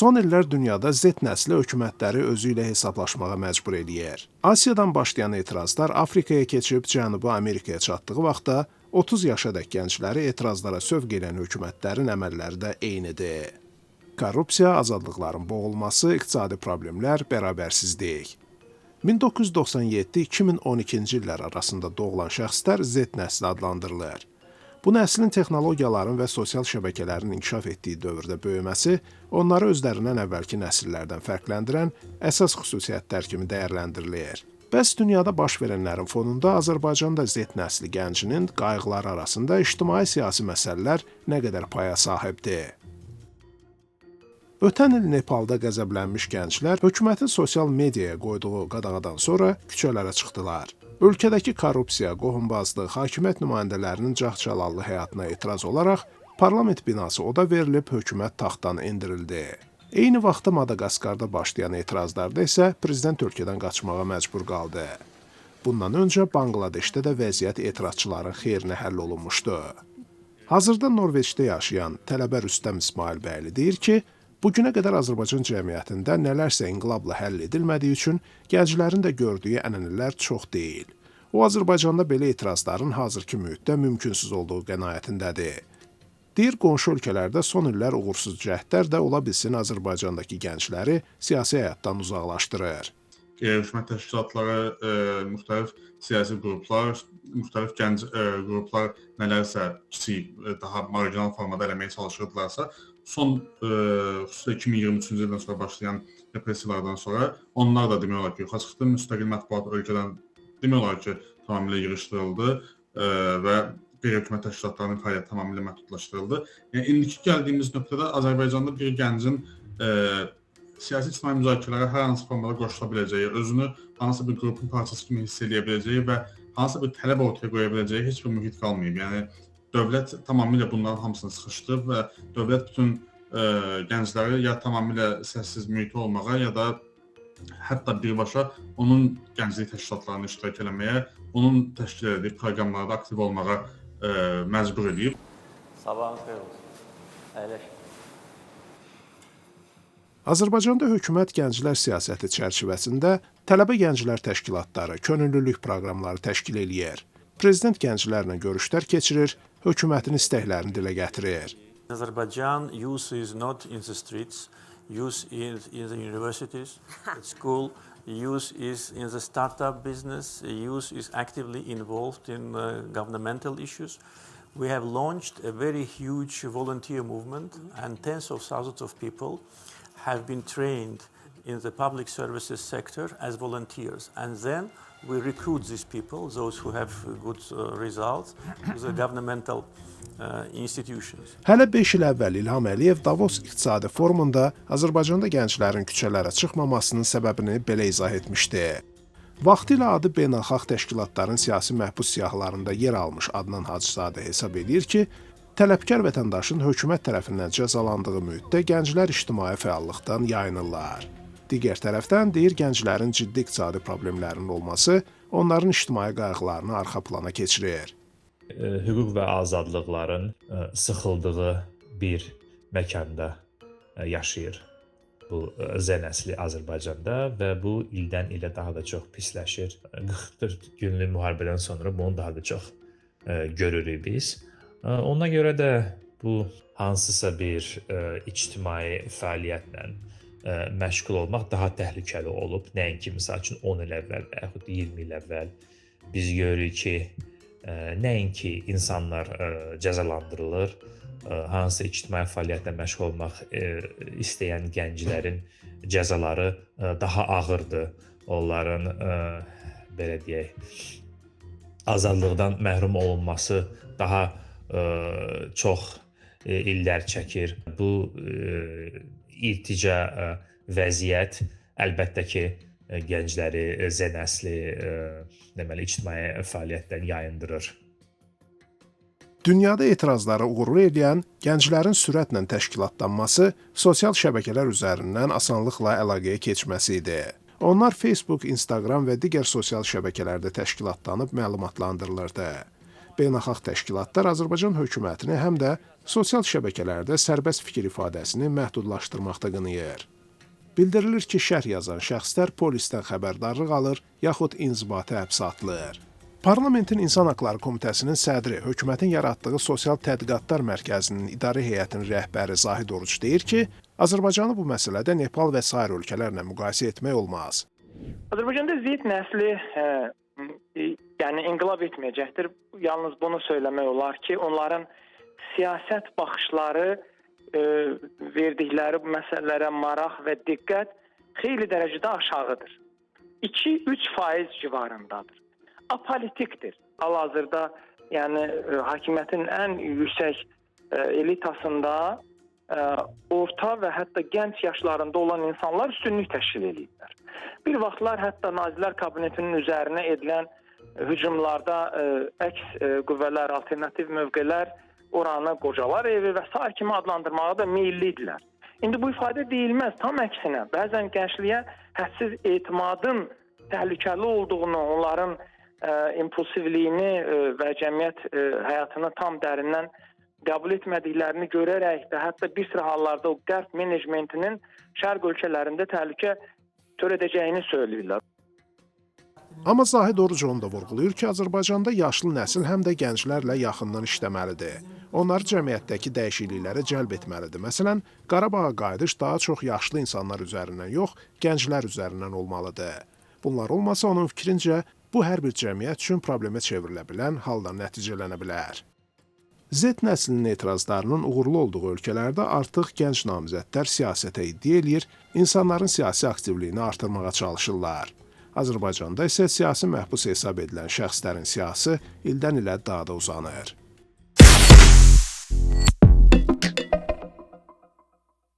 Son illər dünyada Z nəsli hökumətləri özü ilə hesablaşmağa məcbur eləyir. Asiyadan başlayan etirazlar Afrikaya keçib Cənubi Amerikaya çatdığı vaxtda 30 yaşadək gəncləri etirazlara sövq edən hökumətlərin əməlləri də eynidir. Korrupsiya, azadlıqların boğulması, iqtisadi problemlər, bərabərsizlik. 1997-2012-ci illər arasında doğulan şəxslər Z nəsli adlandırılır. Bu nəslin texnologiyaların və sosial şəbəkələrin inkişaf etdiyi dövrdə böyüməsi onları özlərindən əvvəlki nəsillərdən fərqləndirən əsas xüsusiyyətlər kimi dəyərləndirilir. Bəs dünyada baş verənlərin fonunda Azərbaycanda Z nəsli gəncinin qayğıları arasında ictimai-siyasi məsələlər nə qədər paya sahibdir? Ötən il Nepalda qəzəblənmiş gənclər hökumətin sosial mediaya qoyduğu qadağadan sonra küçələrə çıxdılar. Ölkədəki korrupsiya, qohumbazlıq, hakimiyyət nümayəndələrinin cah-calallı həyatına etiraz olaraq parlament binası oda verilib hökumət taxtdan endirildi. Eyni vaxtda Madaqaskarda başlayan etirazlarda isə prezident ölkədən qaçmağa məcbur qaldı. Bundan öncə Banqladeşdə də vəziyyət etirazçıların xeyrinə həll olunmuşdu. Hazırda Norveçdə yaşayan tələbə Rüstəm İsmailbəyli deyir ki, bugünə qədər Azərbaycan cəmiyyətində nələrsə inqilabla həll edilmədiyi üçün gənclərin də gördüyü ənənələr çox deyil. O, Azərbaycanda belə etirazların hazırki mühitdə mümkünsüz olduğu qənaətindədir. Deyir, qonşu ölkələrdə son illər uğursuz cəhdlər də ola bilsin Azərbaycandakı gəncləri siyasi həyatdan uzaqlaşdırır. Qeyri-hökumət təşkilatları, müxtəlif siyasi qruplar, müxtəlif gənc qruplar nələrsə kiçik, daha marjinal formada eləməyə çalışırdılarsa, son xüsusilə 2023-cü ildən sonra başlayan repressiyalardan sonra onlar da demək olar ki, yoxa çıxdı. Müstəqil mətbuat ölkədən demək olar ki, tamamilə yığışdırıldı və qeyri-hökumət təşkilatlarının fəaliyyəti tamamilə məhdudlaşdırıldı. Yəni, indiki gəldiyimiz nöqtədə Azərbaycanda bir gəncin siyasi-ictimai müzakirələrə hər hansı formada qoşula biləcəyi, özünü hansısa bir qrupun parçası kimi hiss edə biləcəyi və hansısa bir tələb ortaya qoya biləcəyi heç bir mühit qalmayıb. Yəni, dövlət tamamilə bunların hamısını sıxışdırıb və dövlət bütün gəncləri ya tamamilə səssiz mühiti olmağa, ya da hətta birbaşa onun gənclik təşkilatlarını iştirak eləməyə, onun təşkil etdiyi proqramlarda aktiv olmağa məcbur edib. Sabahınız xeyir olsun. Əyləş. Azərbaycanda hökumət gənclər siyasəti çərçivəsində tələbə gənclər təşkilatları, könüllülük proqramları təşkil eləyir. Prezident gənclərlə görüşlər keçirir, hökumətin istəklərini dilə gətirir. Azərbaycan youth is not in the streets, youth is in the universities, at school, youth is in the startup business, youth is actively involved in governmental issues. We have launched a very huge volunteer movement, and tens of thousands of people have been trained in the public services sector as volunteers. And then we recruit these people, those who have good results, to the governmental institutions. Hələ 5 il əvvəl İlham Əliyev Davos İqtisadi Forumunda Azərbaycanda gənclərin küçələrə çıxmamasının səbəbini belə izah etmişdi. Vaxtilə adı beynəlxalq təşkilatların siyasi məhbus siyahılarında yer almış Adnan Hacızadə hesab edir ki, tələbkar vətəndaşın hökumət tərəfindən cəzalandığı müddətdə gənclər ictimai fəallıqdan yayınırlar. Digər tərəfdən deyir, gənclərin ciddi iqtisadi problemlərinin olması onların ictimai qayğılarını arxa plana keçirir. Hüquq və azadlıqların sıxıldığı bir məkanda yaşayır bu Z nəsli Azərbaycanda və bu ildən ilə daha da çox pisləşir. 44 günlük müharibədən sonra bunu daha da çox görürük biz. Ona görə də bu hansısa bir ictimai fəaliyyətlə məşğul olmaq daha təhlükəli olub. Nəinki, misal üçün 10 il əvvəl və yaxud 20 il əvvəl biz görürük ki, nəinki insanlar cəzalandırılır, hansısa ictimai fəaliyyətlə məşğul olmaq istəyən gənclərin cəzaları daha ağırdır. Onların, belə deyək, azadlıqdan məhrum olunması daha çox illər çəkir. Bu irtica vəziyyət əlbəttə ki, gəncləri Z nəsli deməli ictimai fəaliyyətdən yayındırır. Dünyada etirazları uğurlu edən gənclərin sürətlə təşkilatlanması sosial şəbəkələr üzərindən asanlıqla əlaqəyə keçməsi idi. Onlar Facebook, Instagram və digər sosial şəbəkələrdə təşkilatlanıb məlumatlandırılırdı. Beynəlxalq təşkilatlar Azərbaycan hökumətini həm də sosial şəbəkələrdə sərbəst fikir ifadəsini məhdudlaşdırmaqda qınayır. Bildirilir ki, şərh yazan şəxslər polisdən xəbərdarlıq alır, yaxud inzibati həbsə atılır. Parlamentin İnsan Haqları Komitəsinin sədri, hökumətin yaratdığı Sosial Tədqiqatlar Mərkəzinin idarə heyətinin rəhbəri Zahid Oruc deyir ki, Azərbaycanı bu məsələdə Nepal və sair ölkələrlə müqayisə etmək olmaz. Azərbaycanda Z nəsli yəni inqilab etməyəcəkdir. Yalnız bunu söyləmək olar ki, onların siyasət baxışları, verdikləri məsələlərə maraq və diqqət xeyli dərəcədə aşağıdır. 2-3% civarındadır. Apolitikdir. Hal-hazırda yəni hakimiyyətin ən yüksək elitasında orta və hətta gənc yaşlarında olan insanlar üstünlük təşkil edirlər. Bir vaxtlar hətta Nazirlər Kabinetinin üzərinə edilən hücumlarda əks qüvvələr, alternativ mövqelər oranı qocalar evi və sair kimi adlandırmağa da meyillidirlər. İndi bu ifadə deyilməz, tam əksinə. Bəzən gəncliyə hədsiz etimadın təhlükəli olduğunu, onların impulsivliyini və cəmiyyət həyatını tam dərindən qəbul etmədiklərini görərək və hətta bir sıra hallarda o qərb menecmentinin şərq ölkələrində təhlükə törədəcəyini söyləyirlər. Amma Zahid Oruc onu da vurğulayır ki, Azərbaycanda yaşlı nəsil həm də gənclərlə yaxından işləməlidir. Onları cəmiyyətdəki dəyişikliklərə cəlb etməlidir. Məsələn, Qarabağa qayıdış daha çox yaşlı insanlar üzərindən yox, gənclər üzərindən olmalıdır. Bunlar olmasa onun fikrincə, bu hər bir cəmiyyət üçün problemə çevrilə bilən halda nəticələnə bilər. Z nəslinin etirazlarının uğurlu olduğu ölkələrdə artıq gənc namizədlər siyasətə iddia eləyir, insanların siyasi aktivliyini artırmağa çalışırlar. Azərbaycanda isə siyasi məhbus hesab edilən şəxslərin siyasi ildən ilə daha da uzanır.